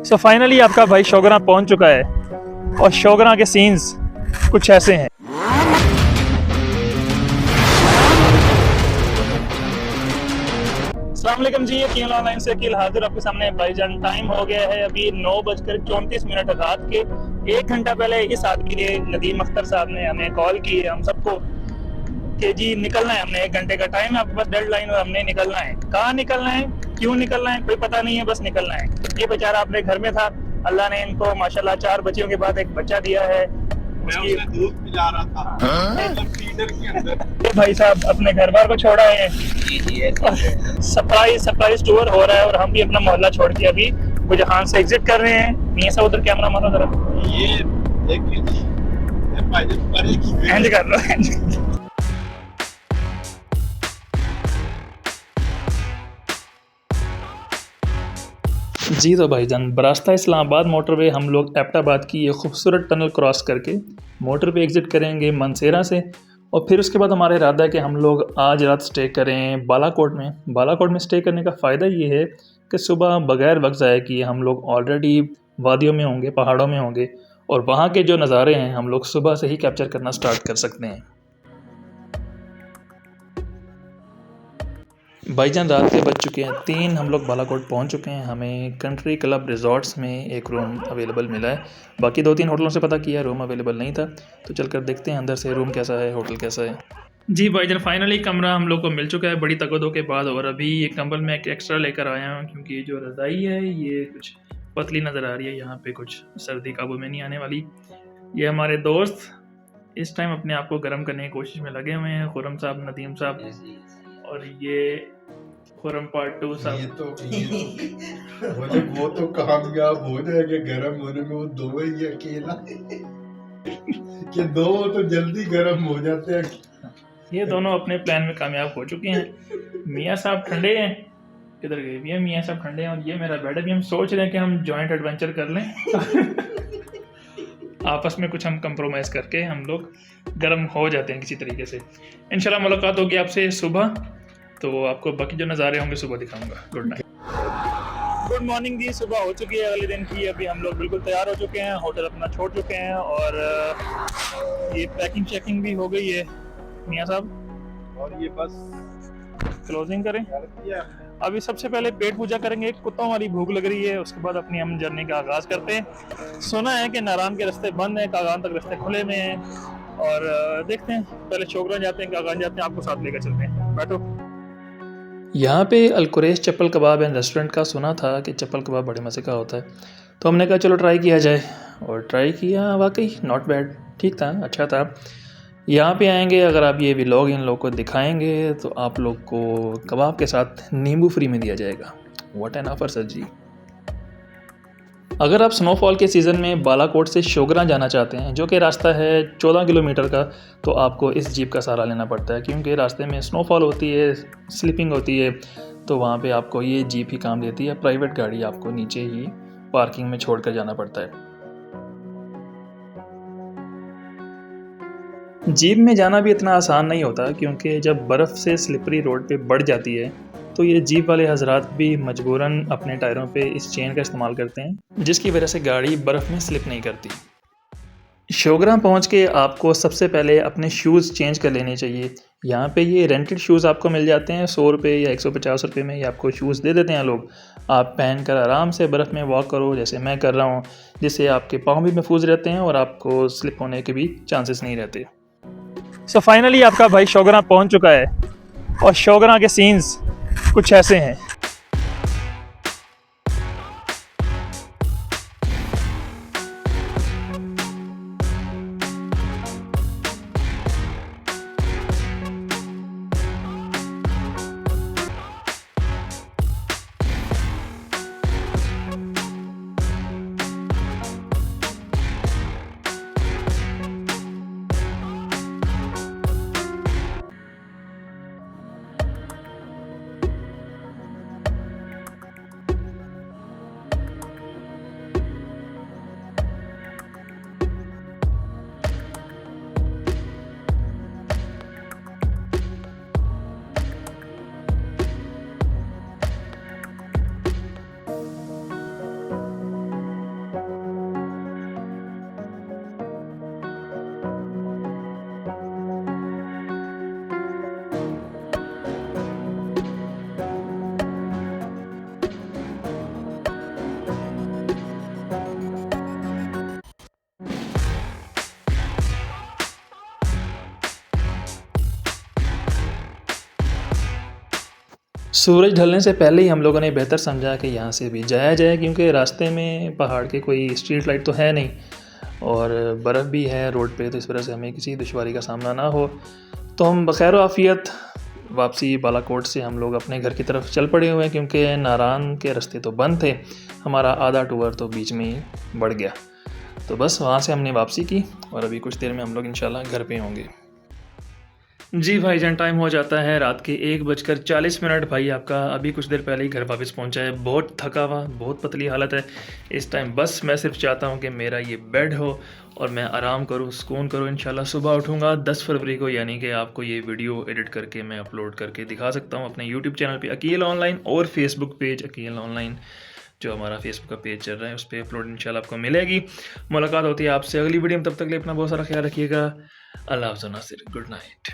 So finally आपका भाई शोगरा पहुंच चुका है और शोगरा के सीन्स कुछ ऐसे हैं। अस्सलाम वालेकुम जी, अकील ऑनलाइन से अकील हाजिर आपके सामने भाईजान। टाइम हो गया है अभी 9:34 रात के। 1 घंटा पहले इस आदमी ने, नदीम अख्तर साहब ने हमें कॉल की है हम सबको कि जी निकलना है, हमने 1 घंटे का टाइम है आपके पास डेडलाइन और हमने निकलना है। कहाँ निकलना है, क्यों निकलना है, कोई पता नहीं है, बस निकलना है। ये बेचारा अपने घर में था, अल्लाह ने इनको माशाल्लाह 4 बच्चियों के बाद एक बच्चा दिया है। उसकी दूध पिला रहा था फीडर के अंदर। भाई साहब अपने घर बार को छोड़ा है, सरप्राइज टूर हो रहा है और हम भी अपना मोहल्ला छोड़ के अभी गुजहान से एग्जिट कर रहे हैं। मियां साहब उधर कैमरा मारो जरा, ये एंड कर लो। जी तो भाईजान, बरास्ता इस्लामाबाद मोटरवे हम लोग एबटाबाद की ये खूबसूरत टनल क्रॉस करके मोटर पे एग्ज़िट करेंगे मनसेरा से। और फिर उसके बाद हमारा इरादा है कि हम लोग आज रात स्टे करें बालाकोट में। बालाकोट में स्टे करने का फ़ायदा ये है कि सुबह बग़ैर वक्त ज़ाया किए हम लोग ऑलरेडी वादियों में होंगे, पहाड़ों में होंगे, और वहाँ के जो नज़ारे हैं हम लोग सुबह से ही कैप्चर करना स्टार्ट कर सकते हैं। भाईजान रात के बज चुके हैं 3, हम लोग बालाकोट पहुंच चुके हैं। हमें कंट्री क्लब रिजॉर्ट्स में एक रूम अवेलेबल मिला है। बाकी 2-3 होटलों से पता किया, रूम अवेलेबल नहीं था, तो चलकर देखते हैं अंदर से रूम कैसा है, होटल कैसा है। जी भाईजान, फाइनली कमरा हम लोग को मिल चुका है बड़ी तगदों के बाद। और अभी ये कंबल मैं एक एक्स्ट्रा लेकर आया हूँ क्योंकि जो रज़ाई है ये कुछ पतली नज़र आ रही है, यहाँ पे कुछ सर्दी काबू में नहीं आने वाली। ये हमारे दोस्त इस टाइम अपने आप को गर्म करने की कोशिश में लगे हुए हैं, खुरम साहब, नदीम साहब, और ये खुरम पार्ट 2 साहब। वो तो कामयाब हो जाएंगे गर्म होने में, वो दो ही अकेला कि दो तो जल्दी गर्म हो जाते हैं। ये दोनों अपने प्लान में कामयाब हो चुके हैं। मियाँ साहब ठंडे हैं, किधर गए भी हैं मियाँ साहब ठंडे हैं, और ये मेरा बेड है। भी हम सोच रहे हैं कि हम जॉइंट एडवेंचर कर लें आपस में कुछ हम कंप्रोमाइज़ करके हम लोग गर्म हो जाते हैं किसी तरीके से। इंशाल्लाह मुलाकात होगी आपसे सुबह, तो आपको बाकी जो नज़ारे होंगे सुबह दिखाऊंगा। गुड नाइट, गुड मॉर्निंग जी। सुबह हो चुकी है अगले दिन की। अभी हम लोग बिल्कुल तैयार हो चुके हैं, होटल अपना छोड़ चुके हैं और ये पैकिंग चेकिंग भी हो गई है मियाँ साहब, और ये बस क्लोजिंग करें। अभी सबसे पहले पेट पूजा करेंगे, कुत्तों वाली भूख लग रही है, उसके बाद अपनी हम जर्नी का आगाज़ करते हैं। सुना है कि नारान के रास्ते बंद हैं, कागान तक रास्ते खुले में हैं, और देखते हैं। पहले शोगरा जाते हैं, कागान जाते हैं, आपको साथ लेकर चलते हैं, बैठो। यहाँ पे अलकुरैश चप्पल कबाब एंड रेस्टोरेंट का सुना था कि चप्पल कबाब बड़े मज़े का होता है, तो हमने कहा चलो ट्राई किया जाए, और ट्राई किया। वाकई नॉट बैड, ठीक था, अच्छा था। यहाँ पे आएंगे, अगर आप ये व्लॉग इन लोगों को दिखाएंगे तो आप लोग को कबाब के साथ नींबू फ्री में दिया जाएगा। व्हाट एन ऑफर सर जी। अगर आप स्नोफॉल के सीज़न में बालाकोट से शोगरा जाना चाहते हैं, जो कि रास्ता है 14 किलोमीटर का, तो आपको इस जीप का सहारा लेना पड़ता है क्योंकि रास्ते में स्नोफॉल होती है, स्लिपिंग होती है, तो वहाँ पे आपको ये जीप ही काम देती है। प्राइवेट गाड़ी आपको नीचे ही पार्किंग में छोड़ कर जाना पड़ता है। जीप में जाना भी इतना आसान नहीं होता क्योंकि जब बर्फ़ से स्लिपरी रोड पे बढ़ जाती है तो ये जीप वाले हजरात भी मजबूरन अपने टायरों पे इस चेन का इस्तेमाल करते हैं, जिसकी वजह से गाड़ी बर्फ़ में स्लिप नहीं करती। शोगरा पहुंच के आपको सबसे पहले अपने शूज़ चेंज कर लेने चाहिए। यहाँ पे ये रेंटेड शूज़ आपको मिल जाते हैं 100 रुपये या 150 रुपये में, ये आपको शूज़ दे देते हैं लोग। आप पहन कर आराम से बर्फ़ में वॉक करो जैसे मैं कर रहा हूँ, जिससे आपके पाँव भी महफूज रहते हैं और आपको स्लिप होने के भी चांसेस नहीं रहते। सो फाइनली आपका भाई शोगरा पहुंच चुका है और शोगरा के सीन्स कुछ ऐसे हैं। सूरज ढलने से पहले ही हम लोगों ने बेहतर समझा कि यहाँ से भी जाया जाए, क्योंकि रास्ते में पहाड़ के कोई स्ट्रीट लाइट तो है नहीं और बर्फ़ भी है रोड पे, तो इस वजह से हमें किसी दुश्वारी का सामना ना हो। तो हम बखैर आफ़ियत वापसी बालाकोट से हम लोग अपने घर की तरफ चल पड़े हुए हैं, क्योंकि नारायण के रास्ते तो बंद थे, हमारा आधा टूर तो बीच में ही बढ़ गया। तो बस वहाँ से हमने वापसी की और अभी कुछ देर में हम लोग इंशाल्लाह घर पे होंगे। जी भाईजान, टाइम हो जाता है रात के 1:40। भाई आपका अभी कुछ देर पहले ही घर वापस पहुंचा है, बहुत थका हुआ, बहुत पतली हालत है इस टाइम। बस मैं सिर्फ चाहता हूं कि मेरा ये बेड हो और मैं आराम करूं, सुकून करूं। इंशाल्लाह सुबह उठूंगा 10 फरवरी को, यानी कि आपको ये वीडियो एडिट करके मैं अपलोड करके दिखा सकता हूँ अपने यूट्यूब चैनल पर अकील ऑनलाइन और फेसबुक पेज अकील ऑनलाइन, जो हमारा फेसबुक का पेज चल रहा है उस पर अपलोड इंशाल्लाह आपको मिलेगी। मुलाकात होती है आपसे अगली वीडियो में, तब तक के लिए अपना बहुत सारा ख्याल रखिएगा। अल्लाह हाफ़िज़ नासिर, गुड नाइट।